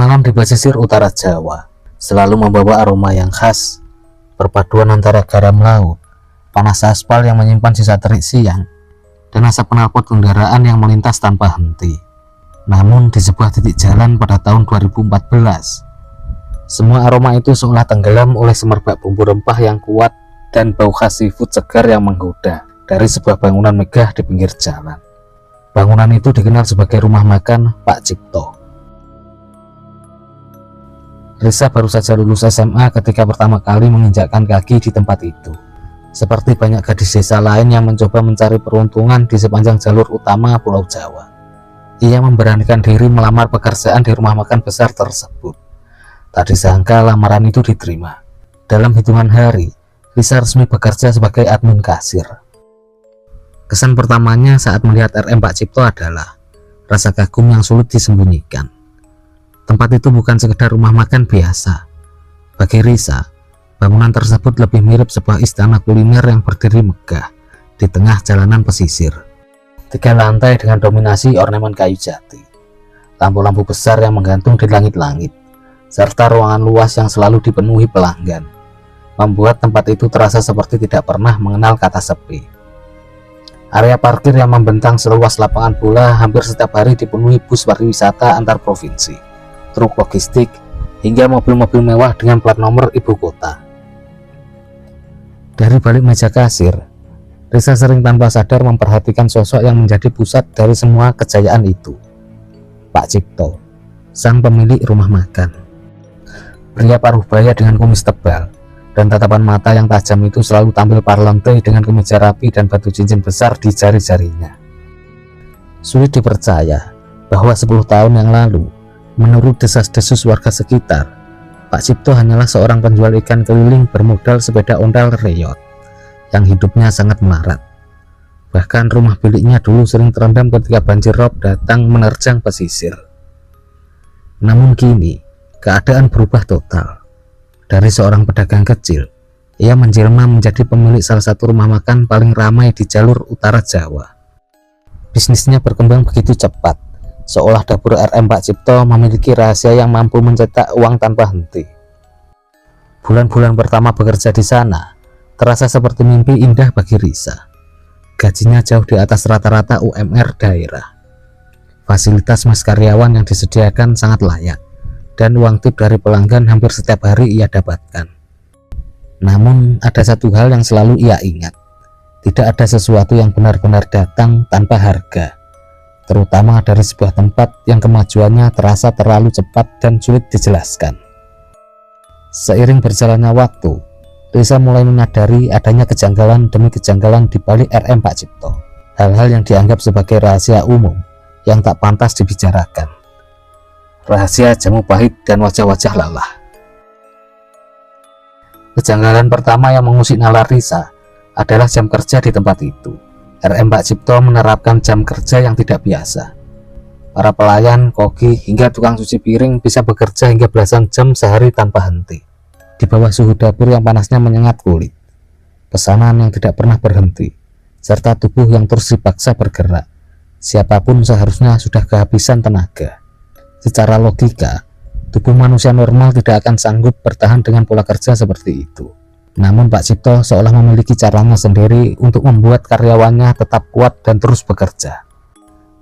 malam di pesisir utara Jawa selalu membawa aroma yang khas, perpaduan antara garam laut, panas aspal yang menyimpan sisa terik siang, dan asap knalpot kendaraan yang melintas tanpa henti. Namun di sebuah titik jalan pada tahun 2014, semua aroma itu seolah tenggelam oleh semerbak bumbu rempah yang kuat dan bau khas seafood segar yang menggoda dari sebuah bangunan megah di pinggir jalan. Bangunan itu dikenal sebagai rumah makan Pak Cipto. Risa baru saja lulus SMA ketika pertama kali menginjakkan kaki di tempat itu. Seperti banyak gadis desa lain yang mencoba mencari peruntungan di sepanjang jalur utama Pulau Jawa, ia memberanikan diri melamar pekerjaan di rumah makan besar tersebut. Tak disangka lamaran itu diterima. Dalam hitungan hari, Risa resmi bekerja sebagai admin kasir. Kesan pertamanya saat melihat RM Pak Cipto adalah rasa kagum yang sulit disembunyikan. Tempat itu bukan sekedar rumah makan biasa. Bagi Risa, bangunan tersebut lebih mirip sebuah istana kuliner yang berdiri megah di tengah jalanan pesisir. 3 lantai dengan dominasi ornamen kayu jati, lampu-lampu besar yang menggantung di langit-langit, serta ruangan luas yang selalu dipenuhi pelanggan, membuat tempat itu terasa seperti tidak pernah mengenal kata sepi. Area parkir yang membentang seluas lapangan bola hampir setiap hari dipenuhi bus pariwisata antar provinsi, truk logistik, hingga mobil-mobil mewah dengan plat nomor ibu kota. Dari balik meja kasir, Risa sering tanpa sadar memperhatikan sosok yang menjadi pusat dari semua kejayaan itu. Pak Cipto, sang pemilik rumah makan. Pria paruh baya dengan kumis tebal dan tatapan mata yang tajam itu selalu tampil parlante dengan kemeja rapi dan batu cincin besar di jari-jarinya. Sulit dipercaya bahwa 10 tahun yang lalu, menurut desas-desus warga sekitar, Pak Cipto hanyalah seorang penjual ikan keliling bermodal sepeda ontel reyot yang hidupnya sangat melarat. Bahkan rumah biliknya dulu sering terendam ketika banjir rob datang menerjang pesisir. Namun kini, keadaan berubah total. Dari seorang pedagang kecil, ia menjelma menjadi pemilik salah satu rumah makan paling ramai di jalur utara Jawa. Bisnisnya berkembang begitu cepat, seolah dapur RM Pak Cipto memiliki rahasia yang mampu mencetak uang tanpa henti. Bulan-bulan pertama bekerja di sana terasa seperti mimpi indah bagi Risa. Gajinya jauh di atas rata-rata UMR daerah. Fasilitas mas karyawan yang disediakan sangat layak, dan uang tip dari pelanggan hampir setiap hari ia dapatkan. Namun ada satu hal yang selalu ia ingat, tidak ada sesuatu yang benar-benar datang tanpa harga, terutama dari sebuah tempat yang kemajuannya terasa terlalu cepat dan sulit dijelaskan. Seiring berjalannya waktu, Risa mulai menyadari adanya kejanggalan demi kejanggalan di balik RM Pak Cipto. Hal-hal yang dianggap sebagai rahasia umum yang tak pantas dibicarakan. Rahasia jamu pahit dan wajah-wajah lelah. Kejanggalan pertama yang mengusik nalar Risa adalah jam kerja di tempat itu. RM Pak Cipto menerapkan jam kerja yang tidak biasa. Para pelayan, koki, hingga tukang cuci piring bisa bekerja hingga belasan jam sehari tanpa henti, di bawah suhu dapur yang panasnya menyengat kulit, pesanan yang tidak pernah berhenti, serta tubuh yang terus dipaksa bergerak. Siapapun seharusnya sudah kehabisan tenaga. Secara logika, tubuh manusia normal tidak akan sanggup bertahan dengan pola kerja seperti itu. Namun Pak Cipto seolah memiliki caranya sendiri untuk membuat karyawannya tetap kuat dan terus bekerja.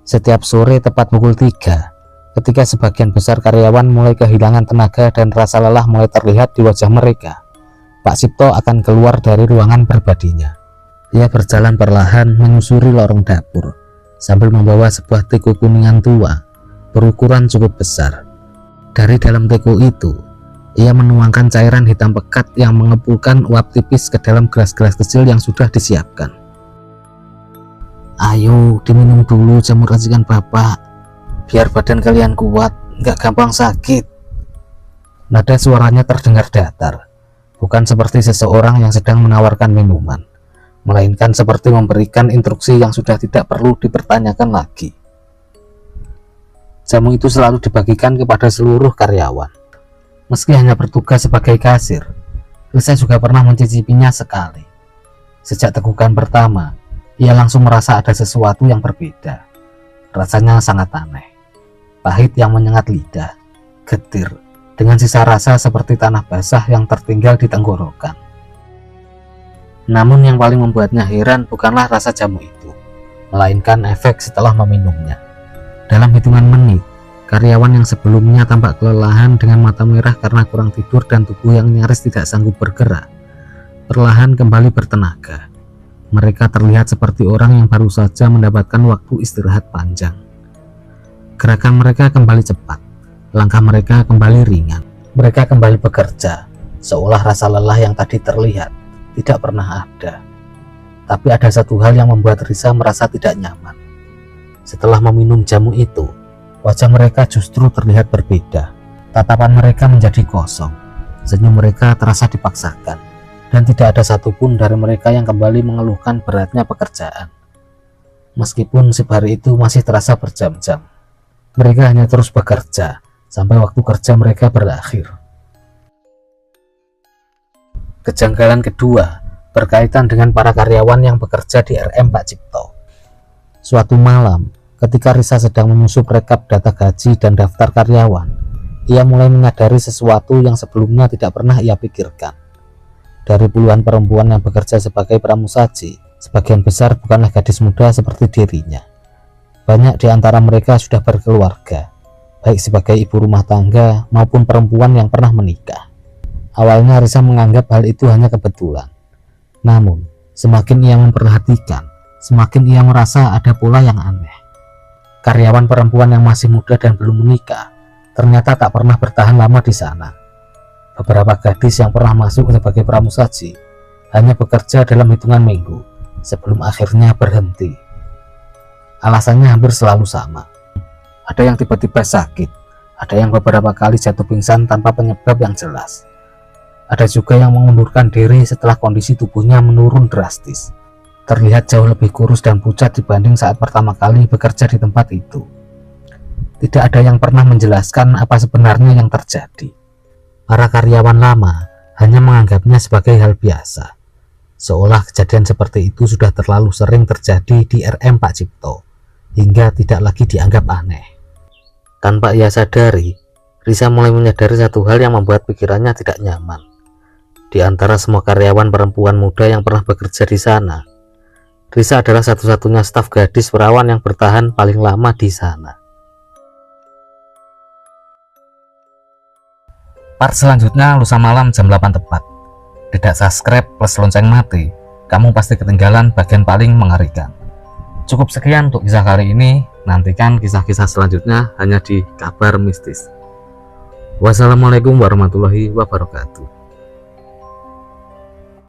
Setiap sore tepat pukul 3, ketika sebagian besar karyawan mulai kehilangan tenaga dan rasa lelah mulai terlihat di wajah mereka, Pak Cipto akan keluar dari ruangan pribadinya. Ia berjalan perlahan menyusuri lorong dapur sambil membawa sebuah teko kuningan tua berukuran cukup besar. Dari dalam teko itu, ia menuangkan cairan hitam pekat yang mengepulkan uap tipis ke dalam gelas-gelas kecil yang sudah disiapkan. Ayo diminum dulu jamu racikan bapak, biar badan kalian kuat, nggak gampang sakit. Nada suaranya terdengar datar, bukan seperti seseorang yang sedang menawarkan minuman, melainkan seperti memberikan instruksi yang sudah tidak perlu dipertanyakan lagi. Jamu itu selalu dibagikan kepada seluruh karyawan. Meski hanya bertugas sebagai kasir, Risa juga pernah mencicipinya sekali. Sejak tegukan pertama, ia langsung merasa ada sesuatu yang berbeda. Rasanya sangat aneh, pahit yang menyengat lidah, getir, dengan sisa rasa seperti tanah basah yang tertinggal di tenggorokan. Namun yang paling membuatnya heran bukanlah rasa jamu itu, melainkan efek setelah meminumnya. Dalam hitungan menit, karyawan yang sebelumnya tampak kelelahan dengan mata merah karena kurang tidur dan tubuh yang nyaris tidak sanggup bergerak, perlahan kembali bertenaga. Mereka terlihat seperti orang yang baru saja mendapatkan waktu istirahat panjang. Gerakan mereka kembali cepat, langkah mereka kembali ringan. Mereka kembali bekerja, seolah rasa lelah yang tadi terlihat tidak pernah ada. Tapi ada satu hal yang membuat Risa merasa tidak nyaman. Setelah meminum jamu itu, wajah mereka justru terlihat berbeda. Tatapan mereka menjadi kosong, senyum mereka terasa dipaksakan, dan tidak ada satupun dari mereka yang kembali mengeluhkan beratnya pekerjaan. Meskipun sip hari itu masih terasa berjam-jam, mereka hanya terus bekerja sampai waktu kerja mereka berakhir. Kejanggalan kedua berkaitan dengan para karyawan yang bekerja di RM Pak Cipto. Suatu malam, ketika Risa sedang menyusup rekap data gaji dan daftar karyawan, ia mulai menyadari sesuatu yang sebelumnya tidak pernah ia pikirkan. Dari puluhan perempuan yang bekerja sebagai pramusaji, sebagian besar bukanlah gadis muda seperti dirinya. Banyak di antara mereka sudah berkeluarga, baik sebagai ibu rumah tangga maupun perempuan yang pernah menikah. Awalnya Risa menganggap hal itu hanya kebetulan. Namun, semakin ia memperhatikan, semakin ia merasa ada pola yang aneh. Karyawan perempuan yang masih muda dan belum menikah ternyata tak pernah bertahan lama di sana. Beberapa gadis yang pernah masuk sebagai pramusaji hanya bekerja dalam hitungan minggu sebelum akhirnya berhenti. Alasannya hampir selalu sama. Ada yang tiba-tiba sakit, ada yang beberapa kali jatuh pingsan tanpa penyebab yang jelas. Ada juga yang mengundurkan diri setelah kondisi tubuhnya menurun drastis. Terlihat jauh lebih kurus dan pucat dibanding saat pertama kali bekerja di tempat itu. Tidak ada yang pernah menjelaskan apa sebenarnya yang terjadi. Para karyawan lama hanya menganggapnya sebagai hal biasa, seolah kejadian seperti itu sudah terlalu sering terjadi di RM Pak Cipto, hingga tidak lagi dianggap aneh. Tanpa ia sadari, Risa mulai menyadari satu hal yang membuat pikirannya tidak nyaman. Di antara semua karyawan perempuan muda yang pernah bekerja di sana, Risa adalah satu-satunya staf gadis perawan yang bertahan paling lama di sana. Part selanjutnya lusa malam jam 8 tepat. Tidak subscribe plus lonceng mati, kamu pasti ketinggalan bagian paling mengerikan. Cukup sekian untuk kisah kali ini. Nantikan kisah-kisah selanjutnya hanya di Kabar Mistis. Wassalamualaikum warahmatullahi wabarakatuh.